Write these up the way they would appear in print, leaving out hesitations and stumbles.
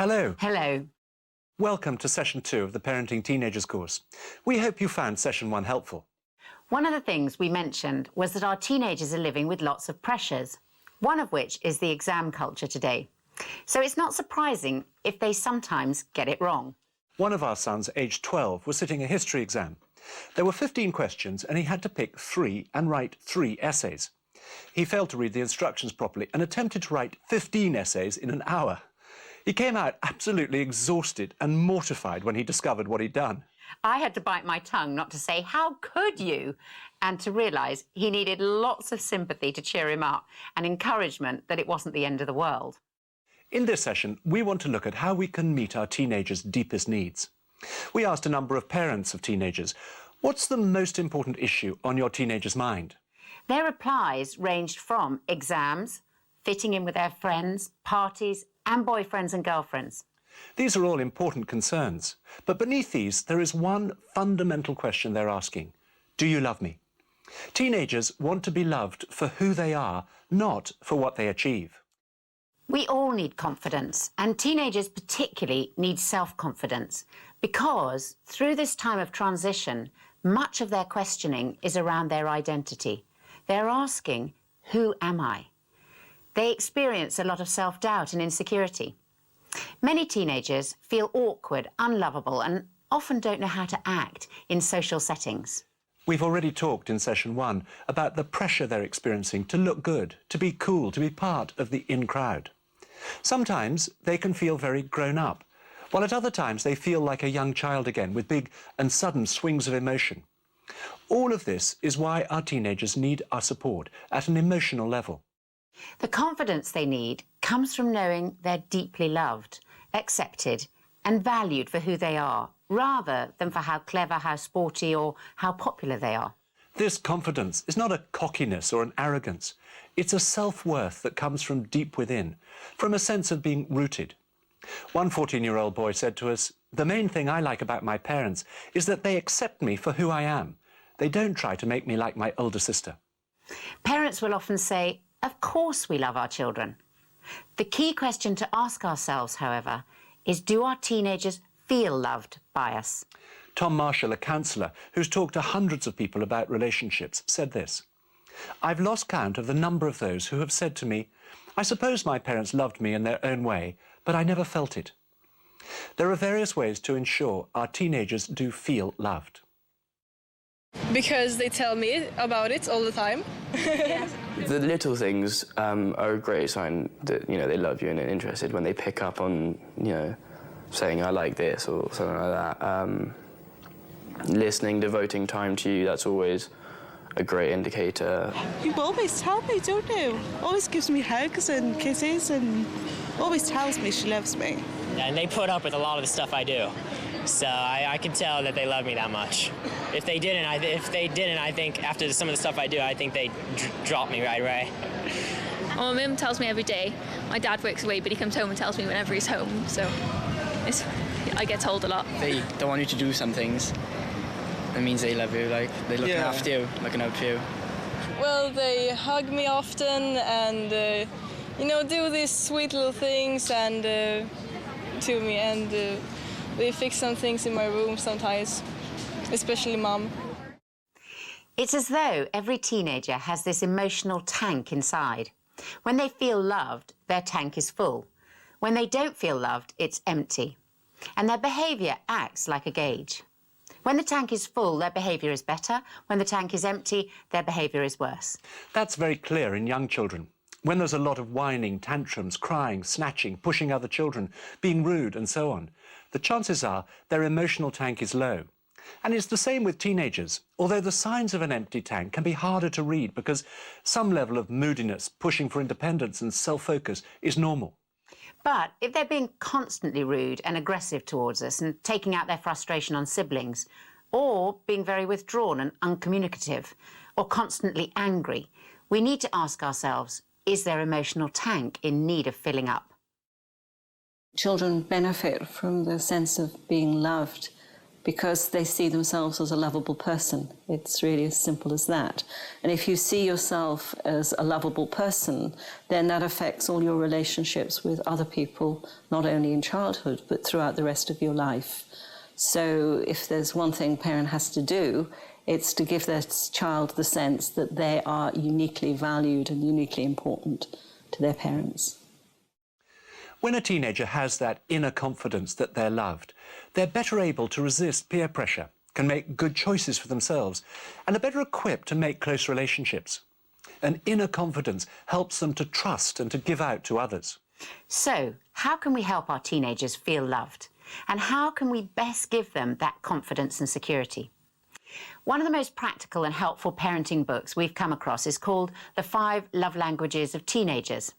Hello. Hello. Welcome to Session 2 of the Parenting Teenagers course. We hope you found Session 1 helpful. One of the things we mentioned was that our teenagers are living with lots of pressures, one of which is the exam culture today. So it's not surprising if they sometimes get it wrong. One of our sons, aged 12, was sitting a history exam. There were 15 questions and he had to pick 3 and write 3 essays. He failed to read the instructions properly and attempted to write 15 essays in an hour. He came out absolutely exhausted and mortified when he discovered what he'd done. I had to bite my tongue not to say, "How could you?" and to realise he needed lots of sympathy to cheer him up and encouragement that it wasn't the end of the world. In this session, we want to look at how we can meet our teenagers' deepest needs. We asked a number of parents of teenagers, what's the most important issue on your teenager's mind? Their replies ranged from exams, fitting in with their friends, parties, and boyfriends and girlfriends. These are all important concerns, but beneath these there is one fundamental question they're asking. Do you love me? Teenagers want to be loved for who they are, not for what they achieve. We all need confidence, and teenagers particularly need self-confidence, because through this time of transition, much of their questioning is around their identity. They're asking, who am I? They experience a lot of self-doubt and insecurity. Many teenagers feel awkward, unlovable, and often don't know how to act in social settings. We've already talked in Session 1 about the pressure they're experiencing to look good, to be cool, to be part of the in crowd. Sometimes they can feel very grown up, while at other times they feel like a young child again with big and sudden swings of emotion. All of this is why our teenagers need our support at an emotional level. The confidence they need comes from knowing they're deeply loved, accepted and valued for who they are, rather than for how clever, how sporty or how popular they are. This confidence is not a cockiness or an arrogance. It's a self-worth that comes from deep within, from a sense of being rooted. One 14-year-old boy said to us, "The main thing I like about my parents is that they accept me for who I am. They don't try to make me like my older sister." Parents will often say, "Of course we love our children." The key question to ask ourselves, however, is do our teenagers feel loved by us? Tom Marshall, a counsellor who's talked to hundreds of people about relationships, said this: "I've lost count of the number of those who have said to me, I suppose my parents loved me in their own way, but I never felt it." There are various ways to ensure our teenagers do feel loved. Because they tell me about it all the time. The little things are a great sign that, they love you and are interested when they pick up on, saying, "I like this," or something like that. Listening, devoting time to you, that's always a great indicator. You always tell me, don't you? Always gives me hugs and kisses and always tells me she loves me. And they put up with a lot of the stuff I do. So I can tell that they love me that much. If they didn't, I think after some of the stuff I do, I think they'd drop me right away. Well, my mum tells me every day. My dad works away, but he comes home and tells me whenever he's home. So I get told a lot. They don't want you to do some things. That means they love you, like they're looking after you, looking out for you. Well, they hug me often and, do these sweet little things and to me, and they fix some things in my room sometimes, especially Mum. It's as though every teenager has this emotional tank inside. When they feel loved, their tank is full. When they don't feel loved, it's empty. And their behaviour acts like a gauge. When the tank is full, their behaviour is better. When the tank is empty, their behaviour is worse. That's very clear in young children. When there's a lot of whining, tantrums, crying, snatching, pushing other children, being rude and so on, the chances are their emotional tank is low. And it's the same with teenagers, although the signs of an empty tank can be harder to read because some level of moodiness, pushing for independence and self-focus is normal. But if they're being constantly rude and aggressive towards us and taking out their frustration on siblings, or being very withdrawn and uncommunicative, or constantly angry, we need to ask ourselves, is their emotional tank in need of filling up? Children benefit from the sense of being loved because they see themselves as a lovable person. It's really as simple as that. And if you see yourself as a lovable person, then that affects all your relationships with other people, not only in childhood, but throughout the rest of your life. So if there's one thing a parent has to do, it's to give their child the sense that they are uniquely valued and uniquely important to their parents. When a teenager has that inner confidence that they're loved, they're better able to resist peer pressure, can make good choices for themselves, and are better equipped to make close relationships. An inner confidence helps them to trust and to give out to others. So, how can we help our teenagers feel loved? And how can we best give them that confidence and security? One of the most practical and helpful parenting books we've come across is called The 5 Love Languages of Teenagers.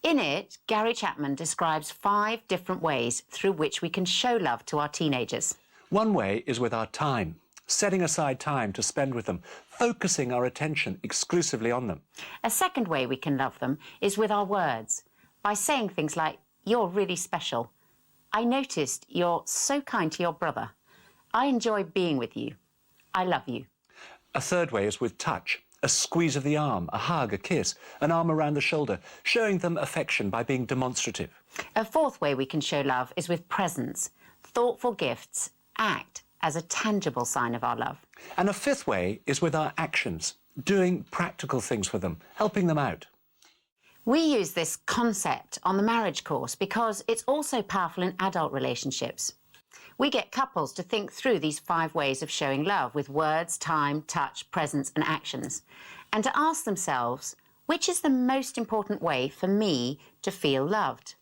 In it, Gary Chapman describes 5 different ways through which we can show love to our teenagers. One way is with our time, setting aside time to spend with them, focusing our attention exclusively on them. A second way we can love them is with our words, by saying things like, "You're really special. I noticed you're so kind to your brother. I enjoy being with you. I love you." A third way is with touch. A squeeze of the arm, a hug, a kiss, an arm around the shoulder, showing them affection by being demonstrative. A fourth way we can show love is with presents. Thoughtful gifts act as a tangible sign of our love. And a fifth way is with our actions, doing practical things for them, helping them out. We use this concept on the marriage course because it's also powerful in adult relationships. We get couples to think through these 5 ways of showing love with words, time, touch, presence and actions, and to ask themselves, which is the most important way for me to feel loved?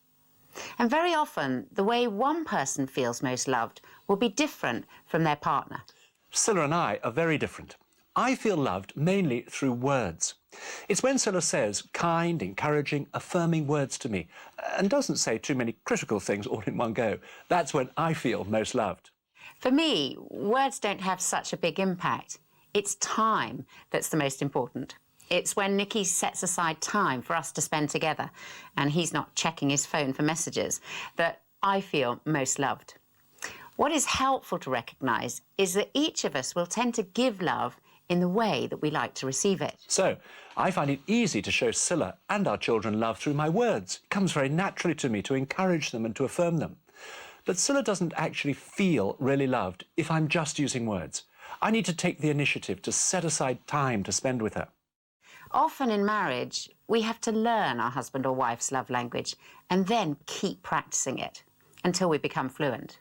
And very often, the way one person feels most loved will be different from their partner. Scylla and I are very different. I feel loved mainly through words. It's when Scylla says kind, encouraging, affirming words to me and doesn't say too many critical things all in one go. That's when I feel most loved. For me, words don't have such a big impact. It's time that's the most important. It's when Nicky sets aside time for us to spend together and he's not checking his phone for messages that I feel most loved. What is helpful to recognise is that each of us will tend to give love in the way that we like to receive it. So, I find it easy to show Scylla and our children love through my words. It comes very naturally to me to encourage them and to affirm them. But Scylla doesn't actually feel really loved if I'm just using words. I need to take the initiative to set aside time to spend with her. Often in marriage, we have to learn our husband or wife's love language and then keep practicing it until we become fluent.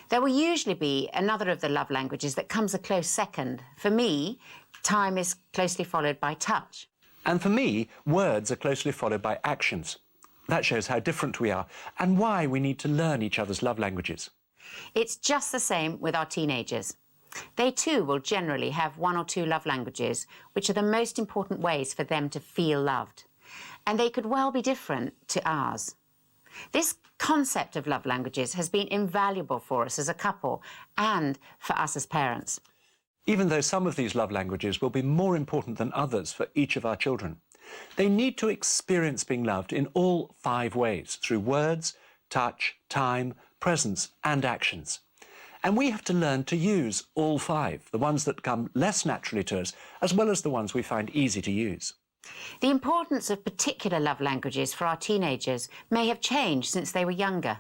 There will usually be another of the love languages that comes a close second. For me, time is closely followed by touch. And for me, words are closely followed by actions. That shows how different we are and why we need to learn each other's love languages. It's just the same with our teenagers. They too will generally have 1 or 2 love languages, which are the most important ways for them to feel loved. And they could well be different to ours. This concept of love languages has been invaluable for us as a couple and for us as parents. Even though some of these love languages will be more important than others for each of our children, they need to experience being loved in all 5 ways, through words, touch, time, presence and actions. And we have to learn to use all 5, the ones that come less naturally to us, as well as the ones we find easy to use. The importance of particular love languages for our teenagers may have changed since they were younger.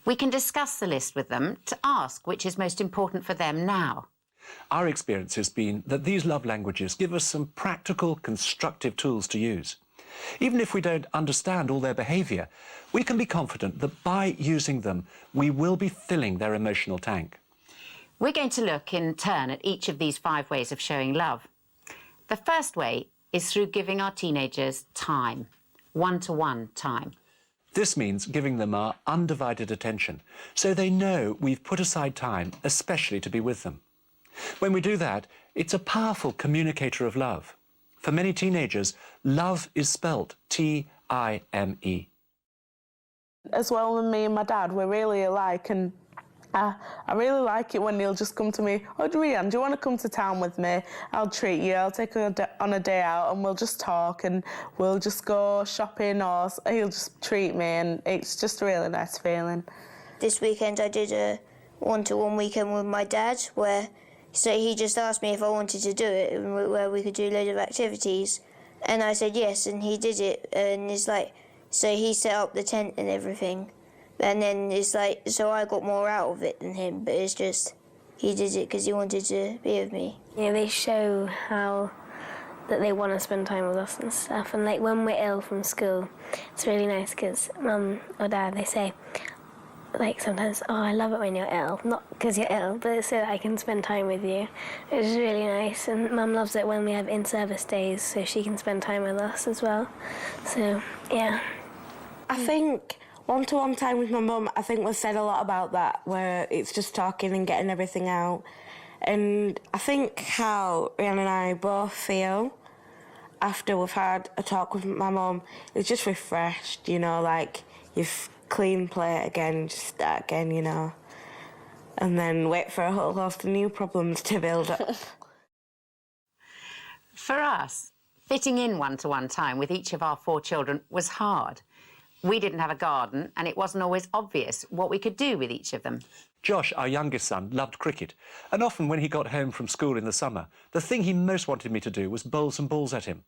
We can discuss the list with them to ask which is most important for them now. Our experience has been that these love languages give us some practical, constructive tools to use. Even if we don't understand all their behaviour, we can be confident that by using them, we will be filling their emotional tank. We're going to look in turn at each of these 5 ways of showing love. The first way is through giving our teenagers time, one-to-one time. This means giving them our undivided attention, so they know we've put aside time, especially to be with them. When we do that, it's a powerful communicator of love. For many teenagers, love is spelt T-I-M-E. As well, me and my dad, we're really alike, and I really like it when he'll just come to me, "Oh, Rhian, do you want to come to town with me? I'll treat you, I'll take you on a day out and we'll just talk and we'll just go shopping," or he'll just treat me, and it's just a really nice feeling. This weekend I did a one-to-one weekend with my dad, where so he just asked me if I wanted to do it, and where we could do loads of activities, and I said yes, and he did it, and it's like, so he set up the tent and everything, and then it's like, so I got more out of it than him, but it's just, he did it because he wanted to be with me. Yeah, they show how that they want to spend time with us and stuff, and like when we're ill from school, it's really nice because Mum or Dad, they say, like sometimes, oh, I love it when you're ill, not because you're ill, but so that I can spend time with you, which is really nice. And Mum loves it when we have in-service days, so she can spend time with us as well. So, yeah. I think one-to-one time with my mum, I think we've said a lot about that, where it's just talking and getting everything out. And I think how Rhiannon and I both feel after we've had a talk with my mum is just refreshed, you know, like you've clean plate again, just start again, you know, and then wait for a whole host of new problems to build up. For us, fitting in one-to-one time with each of our 4 children was hard. We didn't have a garden, and it wasn't always obvious what we could do with each of them. Josh, our youngest son, loved cricket, and often when he got home from school in the summer, the thing he most wanted me to do was bowl some balls at him.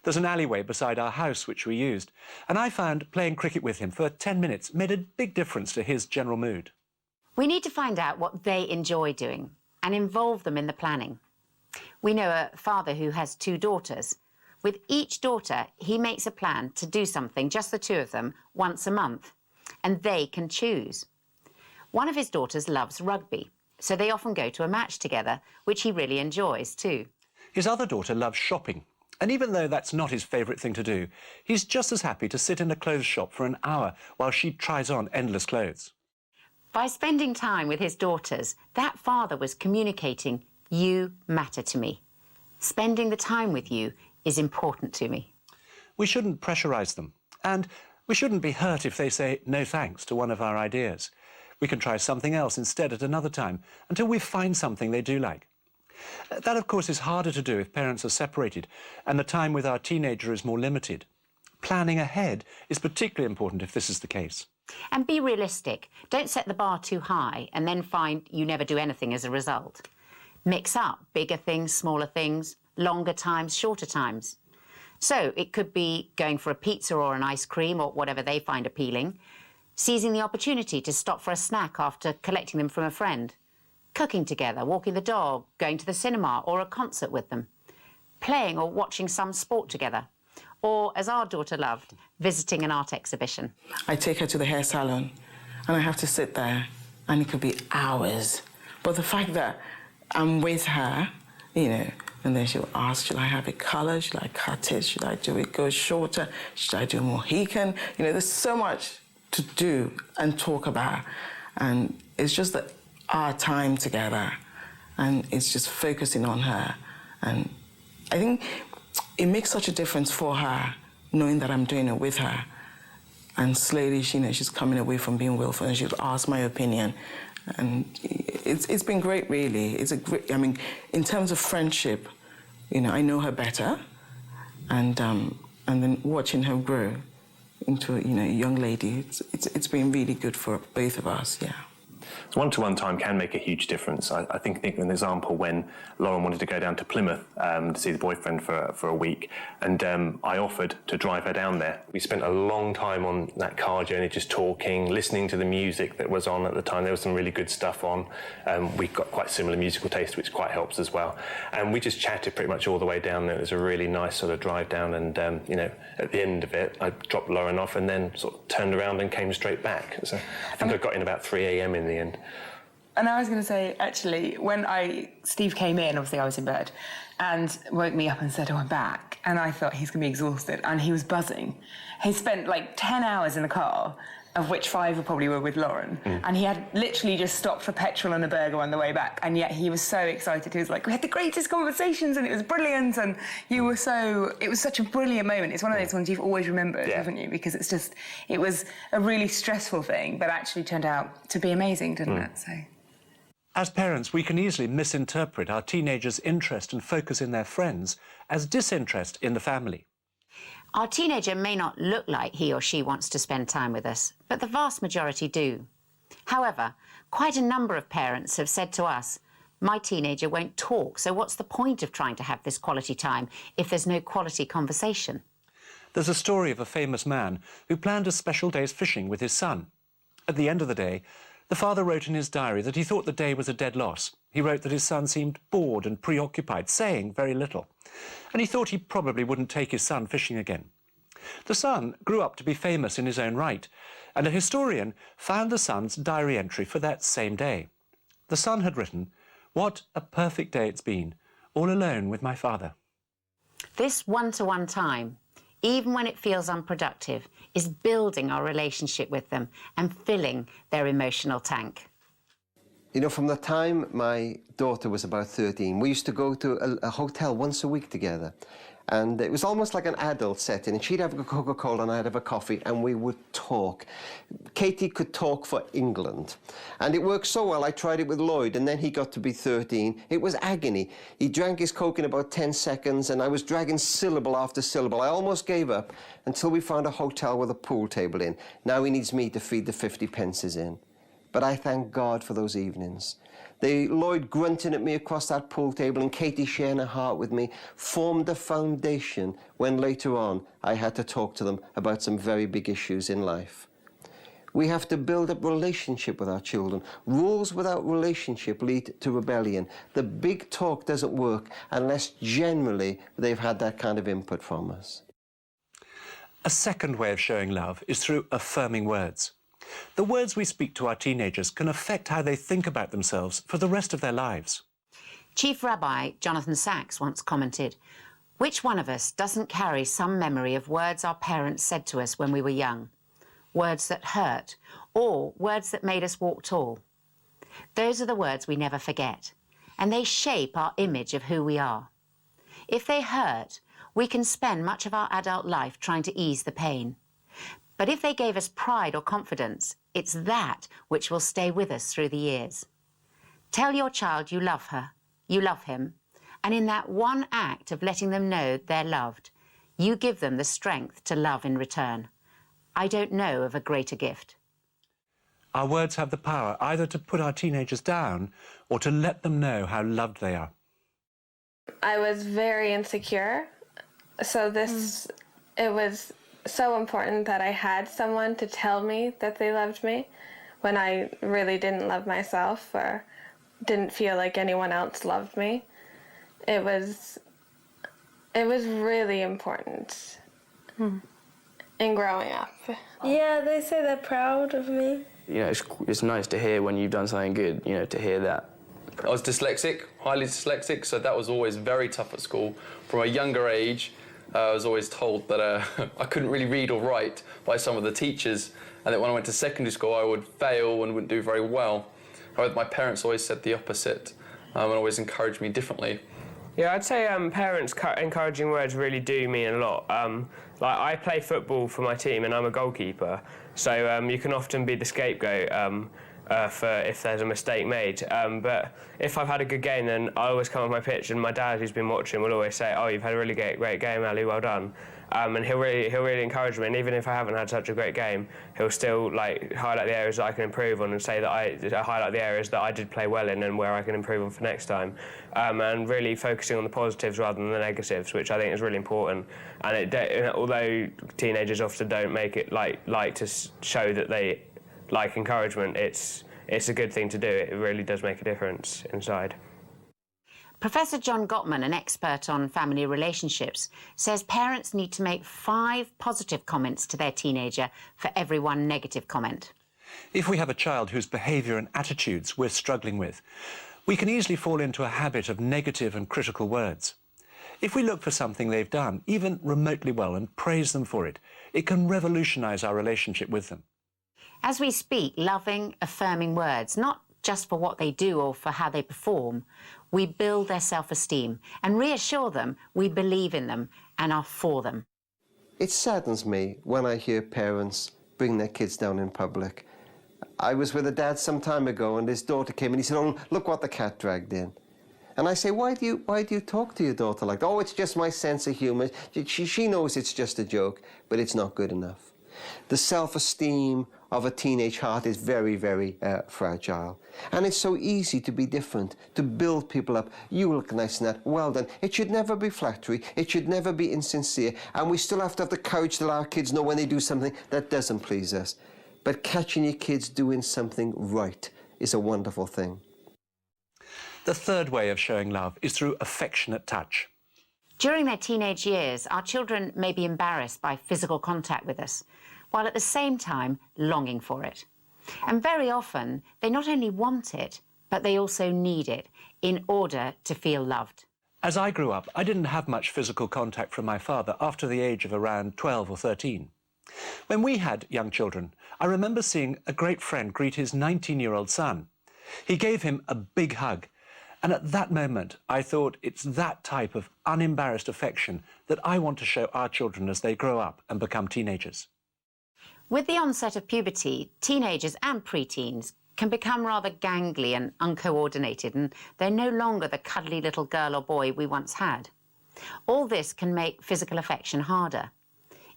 There's an alleyway beside our house which we used, and I found playing cricket with him for 10 minutes made a big difference to his general mood. We need to find out what they enjoy doing and involve them in the planning. We know a father who has 2 daughters. With each daughter, he makes a plan to do something, just the 2 of them, once a month, and they can choose. One of his daughters loves rugby, so they often go to a match together, which he really enjoys too. His other daughter loves shopping, and even though that's not his favourite thing to do, he's just as happy to sit in a clothes shop for an hour while she tries on endless clothes. By spending time with his daughters, that father was communicating, you matter to me. Spending the time with you is important to me. We shouldn't pressurise them, and we shouldn't be hurt if they say no thanks to one of our ideas. We can try something else instead at another time until we find something they do like. That, of course, is harder to do if parents are separated and the time with our teenager is more limited. Planning ahead is particularly important if this is the case. And be realistic. Don't set the bar too high and then find you never do anything as a result. Mix up bigger things, smaller things, longer times, shorter times. So it could be going for a pizza or an ice cream or whatever they find appealing, seizing the opportunity to stop for a snack after collecting them from a friend, cooking together, walking the dog, going to the cinema or a concert with them, playing or watching some sport together, or, as our daughter loved, visiting an art exhibition. I take her to the hair salon and I have to sit there and it could be hours. But the fact that I'm with her, you know, and then she'll ask, should I have it coloured? Should I cut it? Should I do it go shorter? Should I do a Mohican? You know, there's so much to do and talk about. And it's just that our time together and it's just focusing on her. And I think it makes such a difference for her knowing that I'm doing it with her. And slowly, you know, she's coming away from being willful and she'll ask my opinion. And it's been great, really. It's a great, I mean, in terms of friendship, you know, I know her better. And then watching her grow into, you know, a young lady, it's been really good for both of us, yeah. One-to-one time can make a huge difference. I think of an example when Lauren wanted to go down to Plymouth to see the boyfriend for a week, and I offered to drive her down there. We spent a long time on that car journey just talking, listening to the music that was on at the time. There was some really good stuff on. We got quite similar musical taste, which quite helps as well. And we just chatted pretty much all the way down there. It was a really nice sort of drive down, and you know, at the end of it, I dropped Lauren off and then sort of turned around and came straight back. So I think I got in about 3 a.m. in the end. And I was going to say, actually, when Steve came in, obviously I was in bed, and woke me up and said, oh, I'm back. And I thought he's going to be exhausted, and he was buzzing. He spent like 10 hours in the car, of which 5 probably were with Lauren, and he had literally just stopped for petrol and a burger on the way back, and yet he was so excited. He was like, we had the greatest conversations, and it was brilliant, and it was such a brilliant moment. It's one of those ones you've always remembered, haven't you? Because it was a really stressful thing, but actually turned out to be amazing, didn't it? So. As parents, we can easily misinterpret our teenagers' interest and focus in their friends as disinterest in the family. Our teenager may not look like he or she wants to spend time with us, but the vast majority do. However, quite a number of parents have said to us, my teenager won't talk, so what's the point of trying to have this quality time if there's no quality conversation? There's a story of a famous man who planned a special day's fishing with his son. At the end of the day, the father wrote in his diary that he thought the day was a dead loss. He wrote that his son seemed bored and preoccupied, saying very little. And he thought he probably wouldn't take his son fishing again. The son grew up to be famous in his own right, and a historian found the son's diary entry for that same day. The son had written, "What a perfect day it's been, all alone with my father." This one-to-one time, even when it feels unproductive, is building our relationship with them and filling their emotional tank. You know, from the time my daughter was about 13, we used to go to a hotel once a week together. And it was almost like an adult setting. And she'd have a Coca-Cola and I'd have a coffee and we would talk. Katie could talk for England. And it worked so well, I tried it with Lloyd, and then he got to be 13. It was agony. He drank his Coke in about 10 seconds and I was dragging syllable after syllable. I almost gave up until we found a hotel with a pool table in. Now he needs me to feed the 50 pences in. But I thank God for those evenings. Lloyd grunting at me across that pool table and Katie sharing her heart with me formed the foundation when later on I had to talk to them about some very big issues in life. We have to build up relationship with our children. Rules without relationship lead to rebellion. The big talk doesn't work unless generally they've had that kind of input from us. A second way of showing love is through affirming words. The words we speak to our teenagers can affect how they think about themselves for the rest of their lives. Chief Rabbi Jonathan Sachs once commented, "Which one of us doesn't carry some memory of words our parents said to us when we were young? Words that hurt, or words that made us walk tall? Those are the words we never forget, and they shape our image of who we are. If they hurt, we can spend much of our adult life trying to ease the pain. But if they gave us pride or confidence, it's that which will stay with us through the years. Tell your child you love her, you love him, and in that one act of letting them know they're loved, you give them the strength to love in return. I don't know of a greater gift." Our words have the power either to put our teenagers down or to let them know how loved they are. I was very insecure, so it was so important that I had someone to tell me that they loved me when I really didn't love myself or didn't feel like anyone else loved me. It was really important in growing up. Yeah, they say they're proud of me. You know, it's nice to hear when you've done something good, you know, to hear that. I was dyslexic, highly dyslexic, so that was always very tough at school. From a younger age, I was always told that I couldn't really read or write by some of the teachers, and that when I went to secondary school I would fail and wouldn't do very well. However, my parents always said the opposite and always encouraged me differently. Yeah, I'd say parents' encouraging words really do mean a lot. Like, I play football for my team and I'm a goalkeeper, so you can often be the scapegoat for if there's a mistake made. But if I've had a good game, then I always come off my pitch, and my dad, who's been watching, will always say, "Oh, you've had a really great game, Ali, well done." And he'll really encourage me. And even if I haven't had such a great game, he'll still highlight the areas that I can improve on and say that I highlight the areas that I did play well in and where I can improve on for next time. And really focusing on the positives rather than the negatives, which I think is really important. And although teenagers often don't make it like to show that they like encouragement, it's a good thing to do. It really does make a difference inside. Professor John Gottman, an expert on family relationships, says parents need to make 5 positive comments to their teenager for every 1 negative comment. If we have a child whose behaviour and attitudes we're struggling with, we can easily fall into a habit of negative and critical words. If we look for something they've done, even remotely well, and praise them for it, it can revolutionise our relationship with them. As we speak loving, affirming words, not just for what they do or for how they perform, we build their self-esteem and reassure them we believe in them and are for them. It saddens me when I hear parents bring their kids down in public. I was with a dad some time ago and his daughter came and he said, "Oh, look what the cat dragged in." And I say, why do you talk to your daughter like that? "Oh, it's just my sense of humour. She knows it's just a joke, but it's not good enough." The self-esteem of a teenage heart is very, very fragile. And it's so easy to be different, to build people up. You look nice in that, well done. It should never be flattery, it should never be insincere, and we still have to have the courage to let our kids know when they do something that doesn't please us. But catching your kids doing something right is a wonderful thing. The third way of showing love is through affectionate touch. During their teenage years, our children may be embarrassed by physical contact with us, while at the same time longing for it. And very often, they not only want it, but they also need it in order to feel loved. As I grew up, I didn't have much physical contact from my father after the age of around 12 or 13. When we had young children, I remember seeing a great friend greet his 19-year-old son. He gave him a big hug. And at that moment, I thought it's that type of unembarrassed affection that I want to show our children as they grow up and become teenagers. With the onset of puberty, teenagers and preteens can become rather gangly and uncoordinated, and they're no longer the cuddly little girl or boy we once had. All this can make physical affection harder.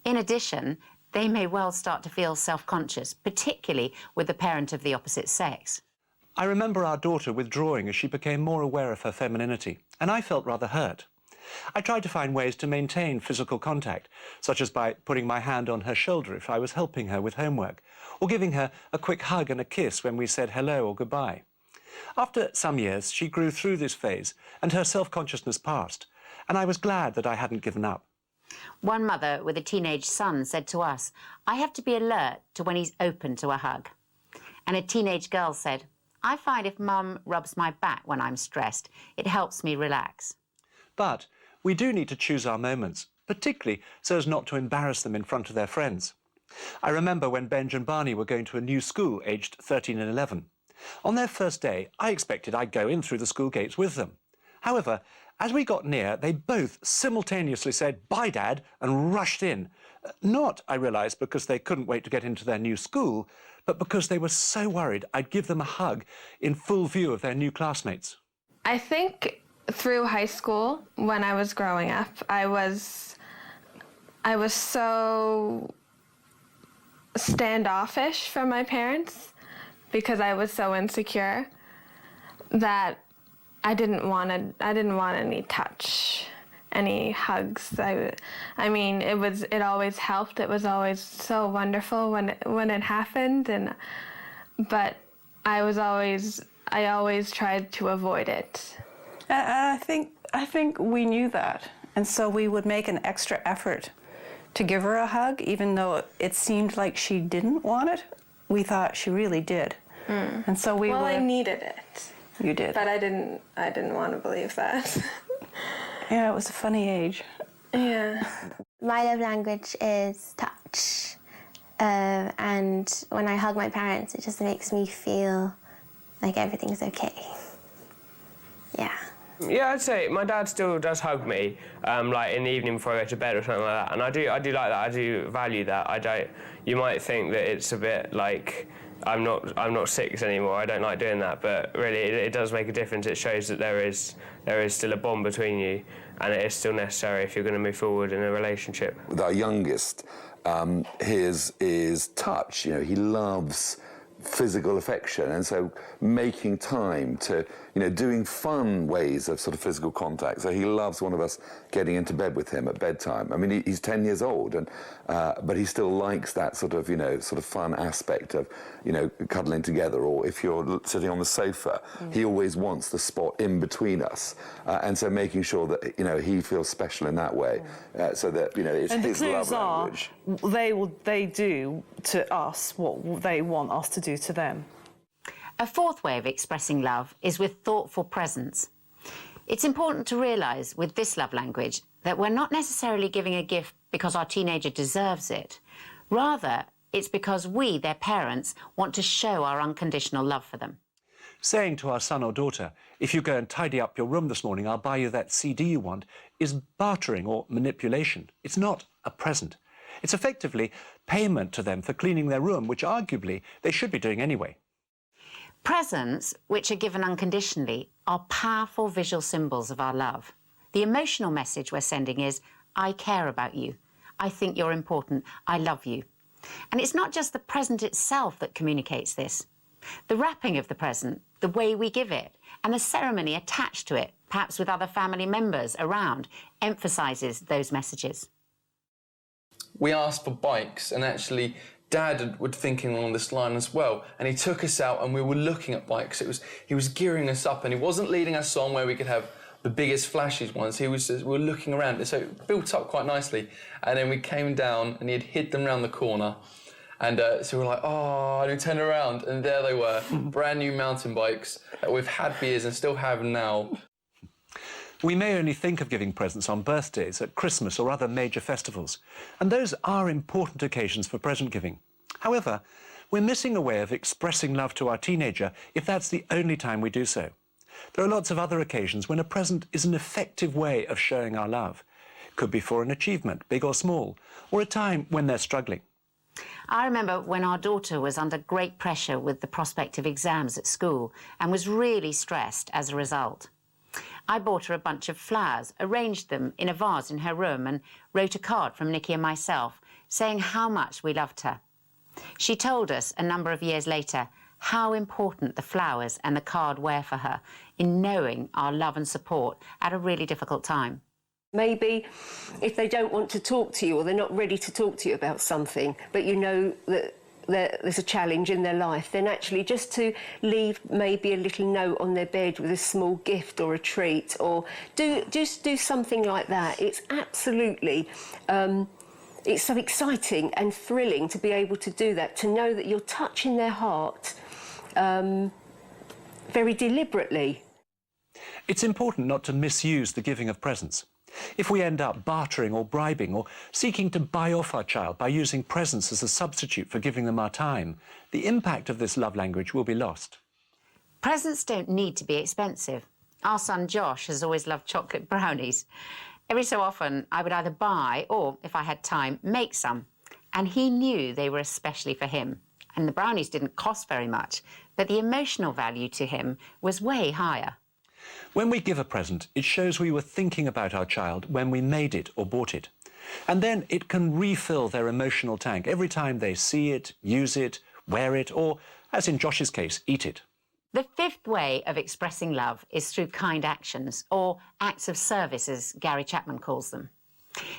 In addition, they may well start to feel self-conscious, particularly with the parent of the opposite sex. I remember our daughter withdrawing as she became more aware of her femininity, and I felt rather hurt. I tried to find ways to maintain physical contact, such as by putting my hand on her shoulder if I was helping her with homework, or giving her a quick hug and a kiss when we said hello or goodbye. After some years, she grew through this phase, and her self-consciousness passed, and I was glad that I hadn't given up. One mother with a teenage son said to us, "I have to be alert to when he's open to a hug." And a teenage girl said, "I find if Mum rubs my back when I'm stressed, it helps me relax." But we do need to choose our moments, particularly so as not to embarrass them in front of their friends. I remember when Benj and Barney were going to a new school aged 13 and 11. On their first day, I expected I'd go in through the school gates with them. However, as we got near, they both simultaneously said, "Bye, Dad," and rushed in. Not, I realised, because they couldn't wait to get into their new school, but because they were so worried I'd give them a hug in full view of their new classmates. I think through high school, when I was growing up, I was so standoffish from my parents because I was so insecure that I didn't want any touch, any hugs. I mean, it always helped. It was always so wonderful when it happened, but I always tried to avoid it. I think we knew that, and so we would make an extra effort to give her a hug, even though it seemed like she didn't want it. We thought she really did, and so we. Well, I needed it. You did, but I didn't want to believe that. Yeah, it was a funny age. Yeah. My love language is touch, and when I hug my parents, it just makes me feel like everything's okay. Yeah. Yeah, I'd say my dad still does hug me, like in the evening before I go to bed or something like that, and I do like that. I do value that. You might think that it's a bit like I'm not 6 anymore. I don't like doing that, but really, it does make a difference. It shows that there is still a bond between you, and it is still necessary if you're going to move forward in a relationship. With our youngest, his is touch. You know, he loves physical affection, and so making time to, doing fun ways of sort of physical contact. So he loves one of us getting into bed with him at bedtime. I mean, he's 10 years old, and but he still likes that sort of, sort of fun aspect of, cuddling together. Or if you're sitting on the sofa, he always wants the spot in between us, and so making sure that he feels special in that way, so that it's and his love language. They do to us what they want us to do to them. A fourth way of expressing love is with thoughtful presence. It's important to realise with this love language that we're not necessarily giving a gift because our teenager deserves it. Rather, it's because we, their parents, want to show our unconditional love for them. Saying to our son or daughter, "If you go and tidy up your room this morning, I'll buy you that CD you want," is bartering or manipulation. It's not a present. It's effectively payment to them for cleaning their room, which arguably they should be doing anyway. Presents, which are given unconditionally, are powerful visual symbols of our love. The emotional message we're sending is, "I care about you. I think you're important. I love you." And it's not just the present itself that communicates this. The wrapping of the present, the way we give it, and the ceremony attached to it, perhaps with other family members around, emphasises those messages. We asked for bikes, and actually Dad was thinking along this line as well, and he took us out and we were looking at bikes. He was gearing us up, and he wasn't leading us on where we could have the biggest flashes ones. We were looking around, so it built up quite nicely, and then we came down and he had hid them round the corner, and so we were like, oh, and we turned around and there they were, brand new mountain bikes that we've had for years and still have now. We may only think of giving presents on birthdays, at Christmas or other major festivals, and those are important occasions for present giving. However, we're missing a way of expressing love to our teenager if that's the only time we do so. There are lots of other occasions when a present is an effective way of showing our love. It could be for an achievement, big or small, or a time when they're struggling. I remember when our daughter was under great pressure with the prospect of exams at school and was really stressed as a result. I bought her a bunch of flowers, arranged them in a vase in her room, and wrote a card from Nikki and myself saying how much we loved her. She told us a number of years later how important the flowers and the card were for her in knowing our love and support at a really difficult time. Maybe if they don't want to talk to you or they're not ready to talk to you about something, but you know that there's a challenge in their life, then actually just to leave maybe a little note on their bed with a small gift or a treat, or just do something like that. It's absolutely, it's so exciting and thrilling to be able to do that, to know that you're touching their heart very deliberately. It's important not to misuse the giving of presents. If we end up bartering or bribing or seeking to buy off our child by using presents as a substitute for giving them our time, the impact of this love language will be lost. Presents don't need to be expensive. Our son Josh has always loved chocolate brownies. Every so often I would either buy or, if I had time, make some. And he knew they were especially for him. And the brownies didn't cost very much, but the emotional value to him was way higher. When we give a present, it shows we were thinking about our child when we made it or bought it. And then it can refill their emotional tank every time they see it, use it, wear it, or, as in Josh's case, eat it. The fifth way of expressing love is through kind actions, or acts of service, as Gary Chapman calls them.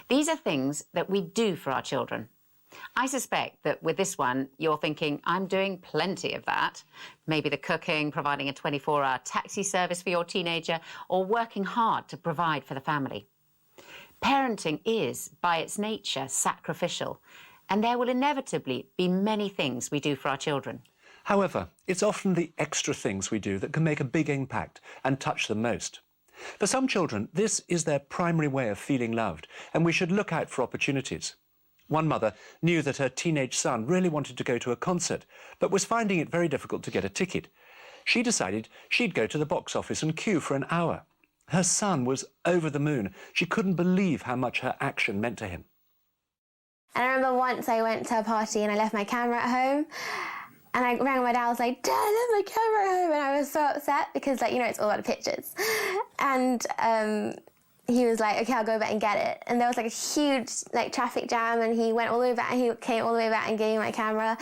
These are things that we do for our children. I suspect that with this one, you're thinking, I'm doing plenty of that. Maybe the cooking, providing a 24-hour taxi service for your teenager, or working hard to provide for the family. Parenting is, by its nature, sacrificial, and there will inevitably be many things we do for our children. However, it's often the extra things we do that can make a big impact and touch them most. For some children, this is their primary way of feeling loved, and we should look out for opportunities. One mother knew that her teenage son really wanted to go to a concert, but was finding it very difficult to get a ticket. She decided she'd go to the box office and queue for an hour. Her son was over the moon. She couldn't believe how much her action meant to him. And I remember once I went to a party and I left my camera at home. And I rang my dad, I was like, Dad, I left my camera at home. And I was so upset because, like, you know, it's all about the pictures. And he was like, okay, I'll go back and get it. And there was like a huge like traffic jam, and he went all the way back, and he came all the way back and gave me my camera.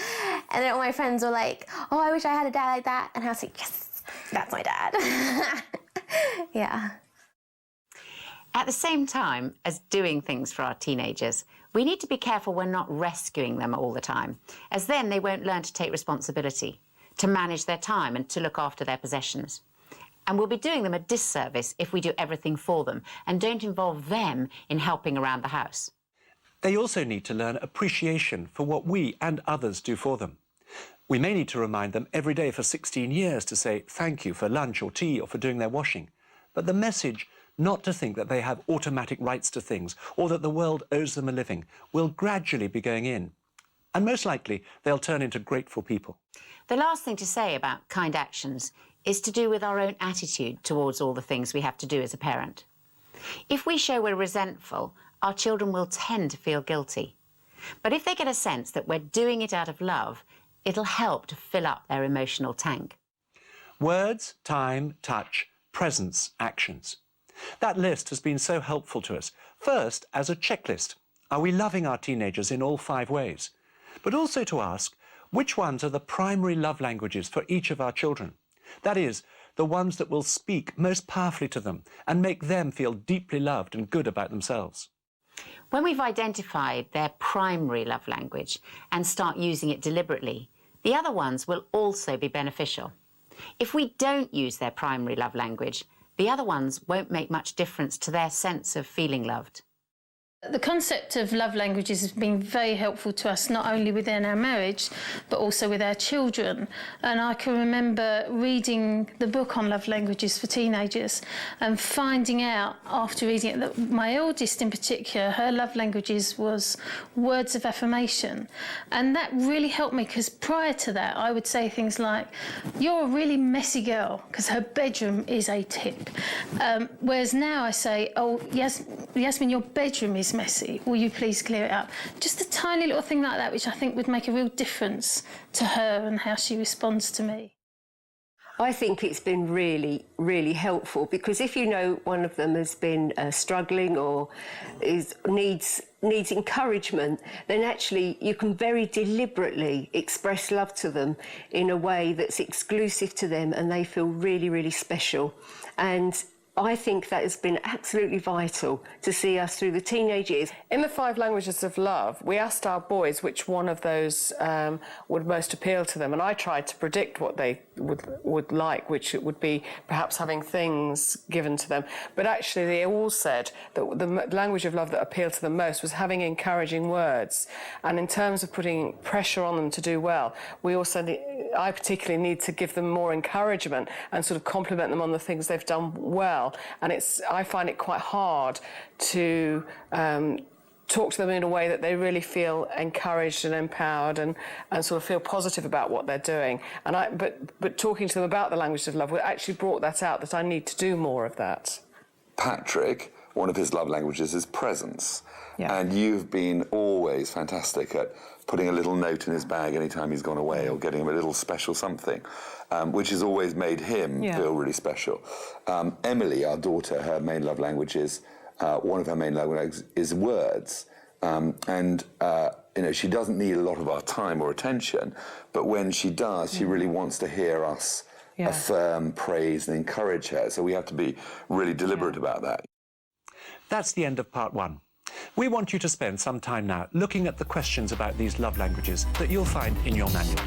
And then all my friends were like, oh, I wish I had a dad like that. And I was like, yes, that's my dad. Yeah. At the same time as doing things for our teenagers, we need to be careful we're not rescuing them all the time, as then they won't learn to take responsibility, to manage their time and to look after their possessions. And we'll be doing them a disservice if we do everything for them and don't involve them in helping around the house. They also need to learn appreciation for what we and others do for them. We may need to remind them every day for 16 years to say thank you for lunch or tea or for doing their washing. But the message not to think that they have automatic rights to things or that the world owes them a living will gradually be going in. And most likely, they'll turn into grateful people. The last thing to say about kind actions is to do with our own attitude towards all the things we have to do as a parent. If we show we're resentful, our children will tend to feel guilty. But if they get a sense that we're doing it out of love, it'll help to fill up their emotional tank. Words, time, touch, presence, actions. That list has been so helpful to us. First, as a checklist. Are we loving our teenagers in all 5 ways? but also to ask which ones are the primary love languages for each of our children. That is, the ones that will speak most powerfully to them and make them feel deeply loved and good about themselves. When we've identified their primary love language and start using it deliberately, the other ones will also be beneficial. If we don't use their primary love language, the other ones won't make much difference to their sense of feeling loved. The concept of love languages has been very helpful to us, not only within our marriage, but also with our children. And I can remember reading the book on love languages for teenagers and finding out after reading it that my eldest in particular, her love languages was words of affirmation. And that really helped me, because prior to that, I would say things like, "You're a really messy girl," because her bedroom is a tip. Whereas now I say, "Oh, Yasmin, your bedroom is messy. Will you please clear it up?" Just a tiny little thing like that, which I think would make a real difference to her and how she responds to me. I think it's been really, really helpful, because if you know one of them has been struggling or needs encouragement, then actually you can very deliberately express love to them in a way that's exclusive to them and they feel really, really special. And I think that has been absolutely vital to see us through the teenage years. In the 5 languages of love, we asked our boys which one of those would most appeal to them, and I tried to predict what they would like, which it would be perhaps having things given to them. But actually they all said that the language of love that appealed to them most was having encouraging words. And in terms of putting pressure on them to do well, I particularly need to give them more encouragement and sort of compliment them on the things they've done well. And I find it quite hard to talk to them in a way that they really feel encouraged and empowered and sort of feel positive about what they're doing. But talking to them about the language of love actually brought that out, that I need to do more of that. Patrick, one of his love languages is presence. Yeah. And you've been always fantastic at putting a little note in his bag anytime he's gone away, or getting him a little special something, which has always made him feel really special. Emily, our daughter, her main love language is, one of her main love languages is words. She doesn't need a lot of our time or attention, but when she does, she really wants to hear us affirm, praise and encourage her. So we have to be really deliberate about that. That's the end of part 1. We want you to spend some time now looking at the questions about these love languages that you'll find in your manual.